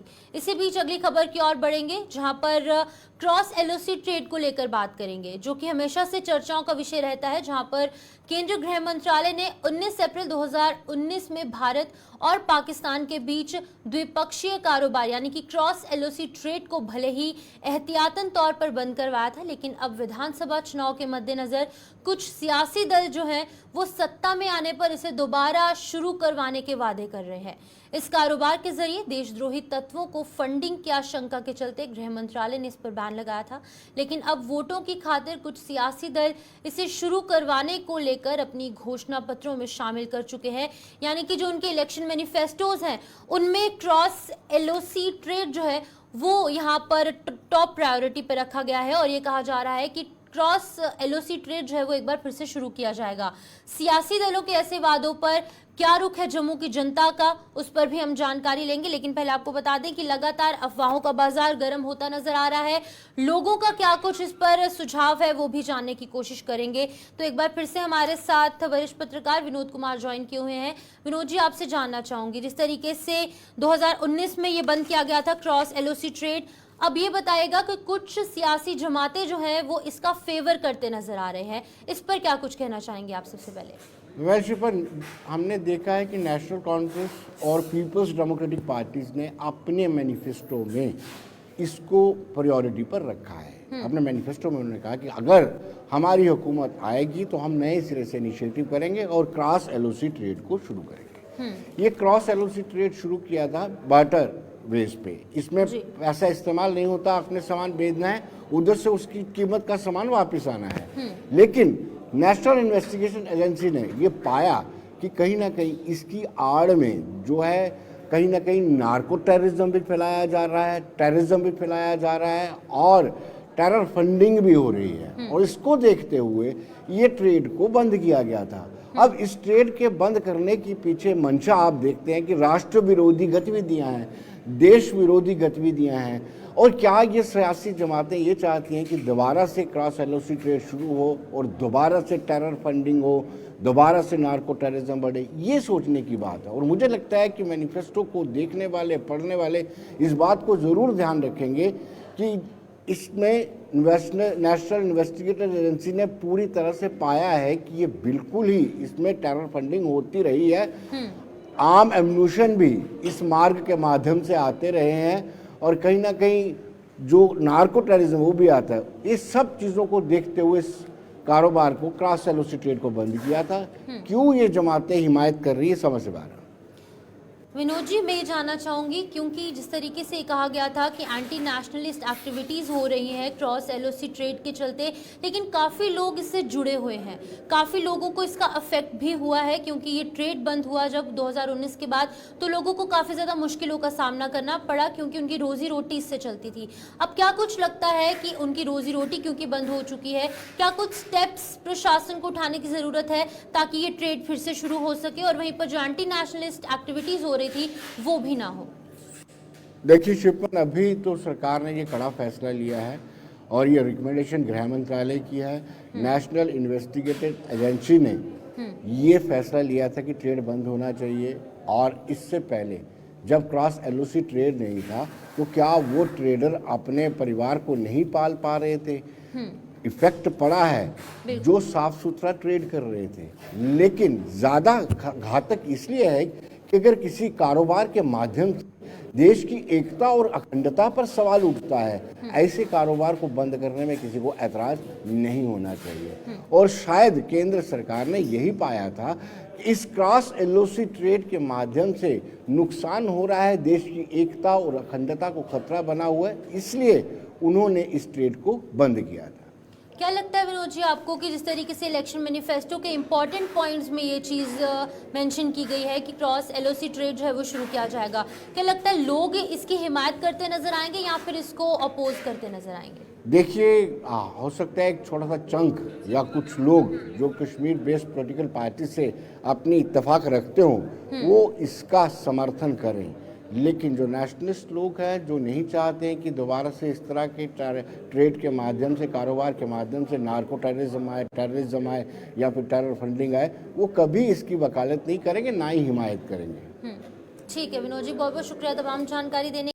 होगी। इसी बीच अगली खबर की ओर बढ़ेंगे, जहां पर क्रॉस एलओसी ट्रेड को लेकर बात करेंगे, जो कि हमेशा से चर्चाओं का विषय रहता है। जहां पर केंद्रीय गृह मंत्रालय ने 19 अप्रैल 2019 में भारत और पाकिस्तान के बीच द्विपक्षीय कारोबार यानी कि क्रॉस एलओसी ट्रेड को भले ही एहतियातन तौर पर बंद करवाया था, लेकिन अब विधानसभा चुनाव के मद्देनजर कुछ सियासी दल जो हैं वो सत्ता में आने पर इसे दोबारा शुरू करवाने के वादे कर रहे हैं। इस कारोबार के जरिए देशद्रोही तत्वों को फंडिंग की आशंका के चलते गृह मंत्रालय ने इस पर बैन लगाया था, लेकिन अब वोटों की खातिर कुछ सियासी दल इसे शुरू करवाने को लेकर अपनी घोषणा पत्रों में शामिल कर चुके हैं। यानी कि जो उनके इलेक्शन मैनिफेस्टोज हैं उनमें क्रॉस एलओसी ट्रेड जो है वो यहाँ पर टॉप प्रायोरिटी पर रखा गया है और ये कहा जा रहा है कि क्रॉस एलओसी ट्रेड जो है वो एक बार फिर से शुरू किया जाएगा। सियासी दलों के ऐसे वादों पर क्या रुख है जम्मू की जनता का, उस पर भी हम जानकारी लेंगे, लेकिन पहले आपको बता दें कि लगातार अफवाहों का बाजार गर्म होता नजर आ रहा है। लोगों का क्या कुछ इस पर सुझाव है वो भी जानने की कोशिश करेंगे। तो एक बार फिर से हमारे साथ वरिष्ठ पत्रकार विनोद कुमार ज्वाइन किए हुए हैं। विनोद जी, आपसे जानना चाहूंगी, जिस तरीके से 2019 में ये बंद किया गया था क्रॉस एलओसी ट्रेड, अब ये बताएगा कि कुछ सियासी जमातें जो हैं वो इसका फेवर करते नजर आ रहे हैं, इस पर क्या कुछ कहना चाहेंगे आप सबसे पहले? शिफन, हमने देखा है कि नेशनल कॉन्फ्रेंस और पीपल्स डेमोक्रेटिक पार्टीज ने अपने मैनिफेस्टो में इसको प्रायोरिटी पर रखा है। अपने मैनिफेस्टो में उन्होंने कहा कि अगर हमारी हुकूमत आएगी तो हम नए सिरे से इनिशिएटिव करेंगे और क्रॉस एलओसी ट्रेड को शुरू करेंगे। ये क्रॉस एलओसी ट्रेड शुरू किया था बार्टर बेस पे। इसमें पैसा इस्तेमाल नहीं होता, अपने सामान बेचना है, उधर से उसकी कीमत का सामान वापस आना है। लेकिन नेशनल इन्वेस्टिगेशन एजेंसी ने ये पाया कि कहीं ना कहीं इसकी आड़ में जो है कहीं ना कहीं नार्को टेररिज्म भी फैलाया जा रहा है, टेररिज्म भी फैलाया जा रहा है और टेरर फंडिंग भी हो रही है। और इसको देखते हुए ये ट्रेड को बंद किया गया था। अब इस ट्रेड के बंद करने के पीछे मंशा आप देखते हैं कि राष्ट्र विरोधी गतिविधियां हैं, देश विरोधी गतिविधियां हैं। और क्या ये सियासी जमातें ये चाहती हैं कि दोबारा से क्रॉस एलओसी ट्रेड शुरू हो और दोबारा से टेरर फंडिंग हो, दोबारा से नार्को टेररिज्म बढ़े? ये सोचने की बात है। और मुझे लगता है कि मैनिफेस्टो को देखने वाले, पढ़ने वाले इस बात को ज़रूर ध्यान रखेंगे कि इसमें नेशनल इन्वेस्टिगेशन एजेंसी ने पूरी तरह से पाया है कि ये बिल्कुल ही इसमें टेरर फंडिंग होती रही है। आम एम्यूनिशन भी इस मार्ग के माध्यम से आते रहे हैं और कहीं ना कहीं जो नार्को टेररिज्म वो भी आता है। इस सब चीज़ों को देखते हुए इस कारोबार को, क्रॉस एलओसी ट्रेड को बंद किया था। क्यों ये जमातें हिमायत कर रही है, समझ से बाहर। विनोद जी, मैं ये जानना चाहूँगी, क्योंकि जिस तरीके से कहा गया था कि एंटी नेशनलिस्ट एक्टिविटीज़ हो रही हैं क्रॉस एलओसी ट्रेड के चलते, लेकिन काफ़ी लोग इससे जुड़े हुए हैं, काफ़ी लोगों को इसका अफेक्ट भी हुआ है, क्योंकि ये ट्रेड बंद हुआ जब 2019 के बाद, तो लोगों को काफ़ी ज़्यादा मुश्किलों का सामना करना पड़ा, क्योंकि उनकी रोज़ी रोटी इससे चलती थी। अब क्या कुछ लगता है कि उनकी रोज़ी रोटी क्योंकि बंद हो चुकी है, क्या कुछ स्टेप्स प्रशासन को उठाने की ज़रूरत है ताकि ये ट्रेड फिर से शुरू हो सके और वहीं पर जो एंटी नेशनलिस्ट एक्टिविटीज़ हो थी वो भी ना हो? देखिए शिवपन, अभी तो सरकार ने ये कड़ा फैसला लिया है और ये रिकमेंडेशन गृह मंत्रालय की है। नेशनल इन्वेस्टिगेशन एजेंसी ने ये फैसला लिया था कि ट्रेड बंद होना चाहिए। और इससे पहले जब क्रॉस एलओसी ट्रेड नहीं था तो क्या वो ट्रेडर अपने परिवार को नहीं पाल पा रहे थे? इफेक्ट पड़ा है जो साफ सुथरा ट्रेड कर रहे थे। लेकिन ज़्यादा घातक इसलिए है कि अगर किसी कारोबार के माध्यम से देश की एकता और अखंडता पर सवाल उठता है, ऐसे कारोबार को बंद करने में किसी को ऐतराज नहीं होना चाहिए। और शायद केंद्र सरकार ने यही पाया था कि इस क्रॉस एलओसी ट्रेड के माध्यम से नुकसान हो रहा है, देश की एकता और अखंडता को खतरा बना हुआ है, इसलिए उन्होंने इस ट्रेड को बंद किया था। क्या लगता है विनोद जी आपको कि जिस तरीके से इलेक्शन मैनिफेस्टो के इंपॉर्टेंट पॉइंट्स में ये चीज़ मेंशन की गई है कि क्रॉस एलओसी ट्रेड जो है वो शुरू किया जाएगा, क्या लगता है लोग इसकी हिमायत करते नजर आएंगे या फिर इसको अपोज करते नजर आएंगे? देखिए, हो सकता है एक छोटा सा चंक या कुछ लोग जो कश्मीर बेस्ड पॉलिटिकल पार्टी से अपनी इत्तेफाक रखते हों वो इसका समर्थन करें। लेकिन जो नेशनलिस्ट लोग हैं, जो नहीं चाहते हैं कि दोबारा से इस तरह के ट्रेड के माध्यम से, कारोबार के माध्यम से नार्को टेररिज्म आए या फिर टेरर फंडिंग आए, वो कभी इसकी वकालत नहीं करेंगे, ना ही हिमायत करेंगे। ठीक है विनोद जी, बहुत बहुत शुक्रिया तमाम जानकारी देने